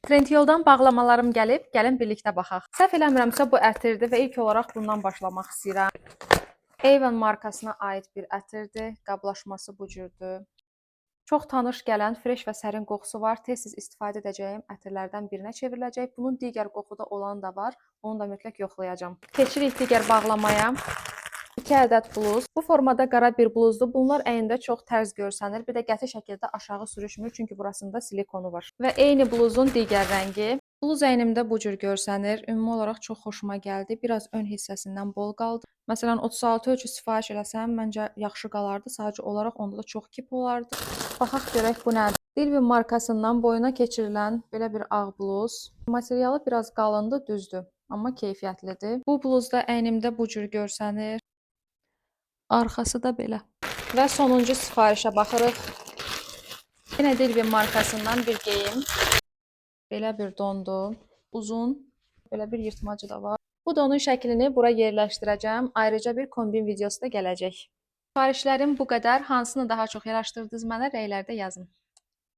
Trendyoldan bağlamalarım gəlib, gəlin birlikdə baxaq. Səhv eləmirəmsə bu ətirdir və ilk olaraq bundan başlamaq istəyirəm. Avon markasına aid bir ətirdir. Qablaşması bu cürdür. Çox tanış gələn, fresh və sərin qoxusu var. Tez-tez istifadə edəcəyim ətirlərdən birinə çevriləcək. Bunun digər qoxuda olan da var. Onu da mütləq yoxlayacağam. Keçirik digər bağlamaya. 2 ədəd bluz. Bu formada qara bir bluzdur. Bunlar əynində çox tərz görsənir. Bir də qəti şəkildə aşağı sürüşmür, çünki burasında silikonu var. Və eyni bluzun digər rəngi. Bluz əynimdə bu cür görsənir. Ümumi olaraq çox xoşuma gəldi. Biraz ön hissəsindən bol qaldı. Məsələn, 36 ölçü sifariş eləsəm, məncə yaxşı qalardı. Sadəcə olaraq onda da çox kip olardı. Baxaq görək bu nədir. Dilvin markasından boyuna keçirilən belə bir ağ bluz. Materialı biraz qalındır, düzdür, amma keyfiyyətlidir. Bu bluzda əynimdə bu cür görsənir. Arxası da belə. Və sonuncu sifarişə baxırıq. Yenə Dilvin markasından bir geyim. Belə bir dondur. Uzun. Belə bir yırtmacı da var. Bu donun şəklini bura yerləşdirəcəm. Ayrıca bir kombin videosu da gələcək. Sifarişlərim bu qədər. Hansını daha çox yaraşdırdınız mənə rəylərdə yazın.